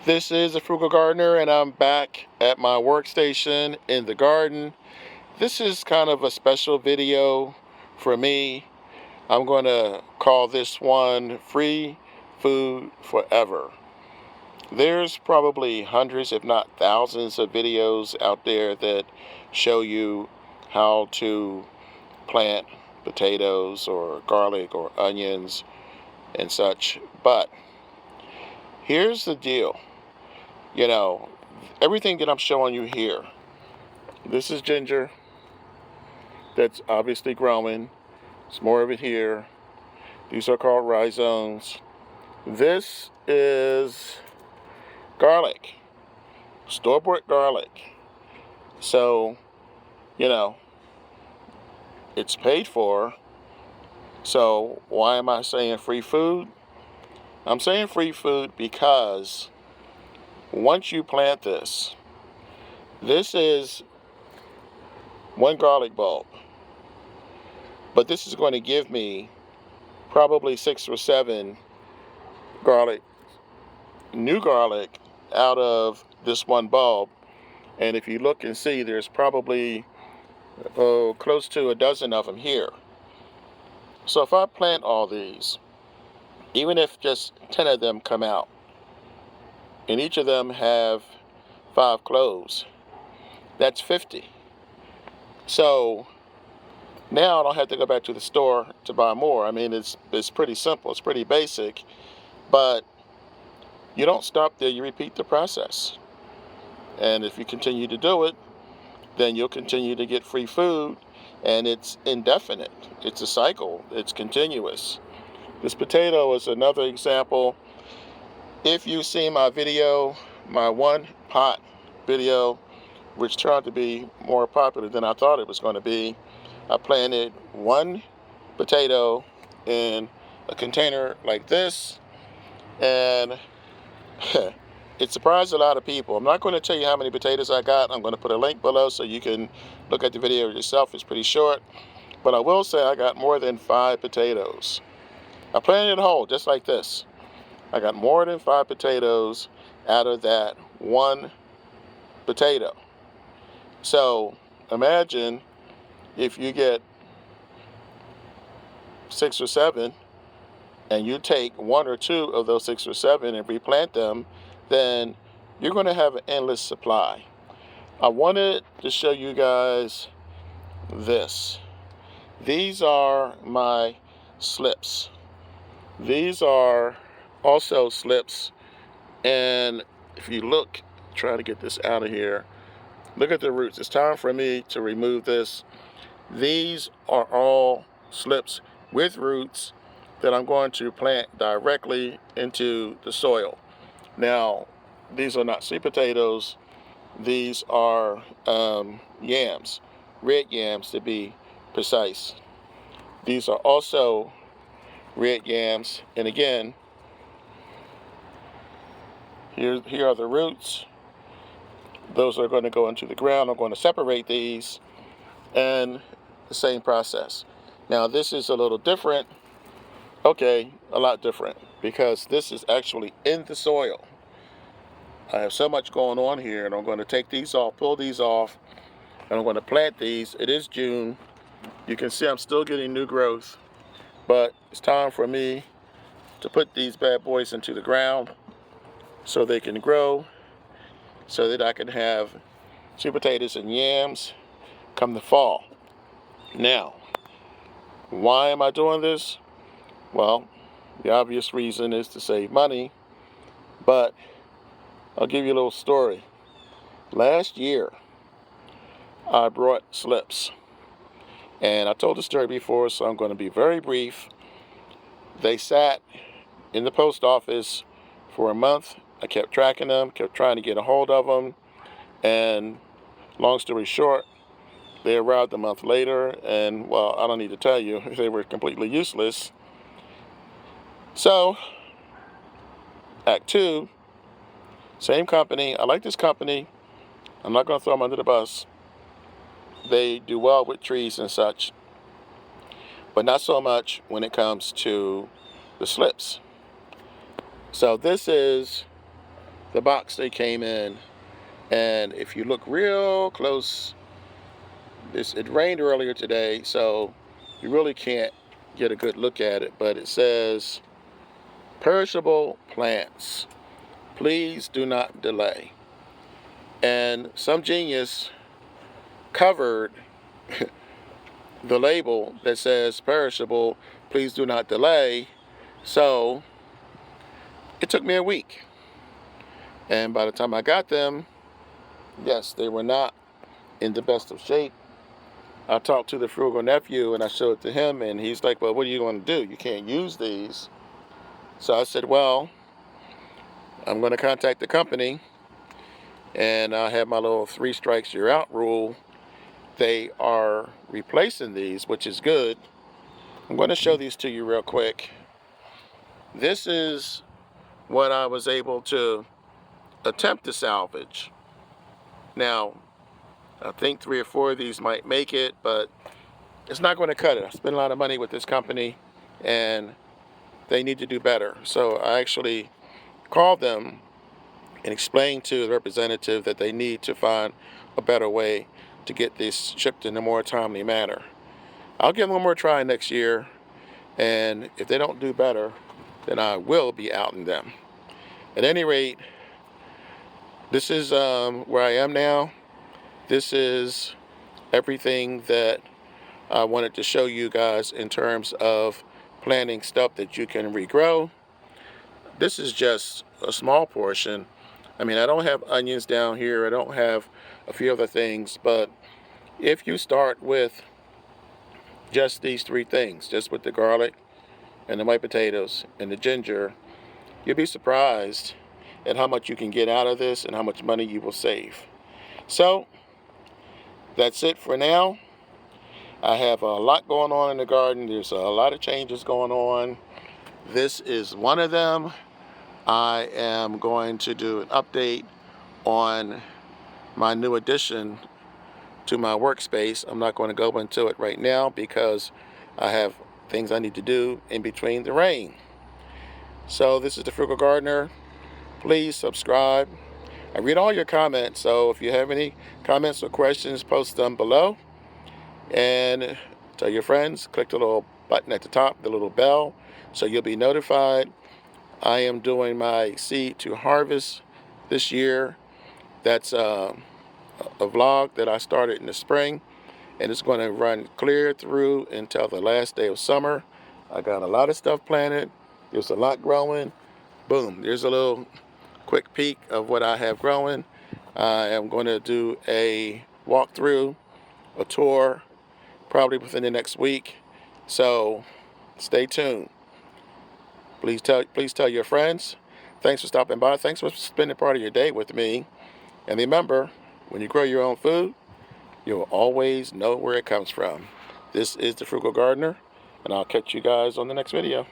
This is a Frugal Gardener, and I'm back at my workstation in the garden. This is kind of a special video for me. I'm going to call this one Free Food Forever. There's probably hundreds, if not thousands, of videos out there that show you how to plant potatoes or garlic or onions and such. But here's the deal. You know, everything that I'm showing you here, this is ginger that's obviously growing. There's more of it here. These are called rhizomes. This is garlic, store-bought garlic. So, you know, it's paid for. So why am I saying free food? I'm saying free food because once you plant this is one garlic bulb. But this is going to give me probably 6 or 7 new garlic out of this one bulb. And if you look and see, there's probably close to a dozen of them here. So if I plant all these, even if just 10 of them come out, and each of them have 5 cloves, that's 50. So now I don't have to go back to the store to buy more. I mean, it's pretty simple. It's pretty basic. But you don't stop there. You repeat the process. And if you continue to do it, then you'll continue to get free food. And it's indefinite. It's a cycle. It's continuous. This potato is another example. If you see my video, my one pot video, which turned out to be more popular than I thought it was going to be, I planted one potato in a container like this, and it surprised a lot of people. I'm not going to tell you how many potatoes I got. I'm going to put a link below so you can look at the video yourself. It's pretty short, but I will say I got more than 5 potatoes. I planted it whole, just like this. I got more than 5 potatoes out of that one potato. So imagine if you get 6 or 7 and you take 1 or 2 of those 6 or 7 and replant them, then you're going to have an endless supply. I wanted to show you guys this. These are my slips. These are also slips, and if you look, try to get this out of here, look at the roots. It's time for me to remove this. These are all slips with roots that I'm going to plant directly into the soil. Now, these are not sweet potatoes. These are yams, red yams to be precise. These are also red yams, and again, here are the roots. Those are going to go into the ground. I'm going to separate these, and the same process. Now this is a little different. Okay, a lot different, because this is actually in the soil. I have so much going on here, and I'm going to take these off, pull these off, and I'm going to plant these. It is June. You can see I'm still getting new growth, but it's time for me to put these bad boys into the ground so they can grow, so that I can have sweet potatoes and yams come the fall. Now, why am I doing this? Well, the obvious reason is to save money, but I'll give you a little story. Last year, I brought slips, and I told the story before, so I'm going to be very brief. They sat in the post office for a month. I kept tracking them, kept trying to get a hold of them, and long story short, they arrived a month later, and well, I don't need to tell you, they were completely useless. So, Act 2, same company. I like this company. I'm not going to throw them under the bus. They do well with trees and such, but not so much when it comes to the slips. So this is the box they came in. And if you look real close, it rained earlier today, so you really can't get a good look at it, but it says perishable plants, please do not delay. And some genius covered the label that says perishable, please do not delay. So it took me a week. And by the time I got them, yes, they were not in the best of shape. I talked to the Frugal nephew and I showed it to him, and he's like, well, what are you going to do? You can't use these. So I said, well, I'm going to contact the company, and I have my little 3 strikes you're out rule. They are replacing these, which is good. I'm going to show these to you real quick. This is what I was able to attempt to salvage. Now, I think 3 or 4 of these might make it, but it's not going to cut it. I spent a lot of money with this company, and they need to do better. So I actually called them and explained to the representative that they need to find a better way to get this shipped in a more timely manner. I'll give them one more try next year, and if they don't do better, then I will be outing them. At any rate, this is where I am now. This is everything that I wanted to show you guys in terms of planting stuff that you can regrow. This is just a small portion. I mean, I don't have onions down here. I don't have a few other things, but if you start with just these 3 things, just with the garlic and the white potatoes and the ginger, you'll be surprised at how much you can get out of this and how much money you will save. So that's it for now. I have a lot going on in the garden. There's a lot of changes going on. This is one of them. I am going to do an update on my new addition to my workspace. I'm not going to go into it right now because I have things I need to do in between the rain. So this is the Frugal Gardener. Please subscribe. I read all your comments, so if you have any comments or questions, post them below. And tell your friends, click the little button at the top, the little bell, so you'll be notified. I am doing my seed to harvest this year. That's a vlog that I started in the spring, and it's going to run clear through until the last day of summer. I got a lot of stuff planted. There's a lot growing. Boom, there's a little quick peek of what I have growing. I am going to do a walkthrough, a tour, probably within the next week. So stay tuned. Please tell your friends. Thanks for stopping by. Thanks for spending part of your day with me. And remember, when you grow your own food, you'll always know where it comes from. This is the Frugal Gardener, and I'll catch you guys on the next video.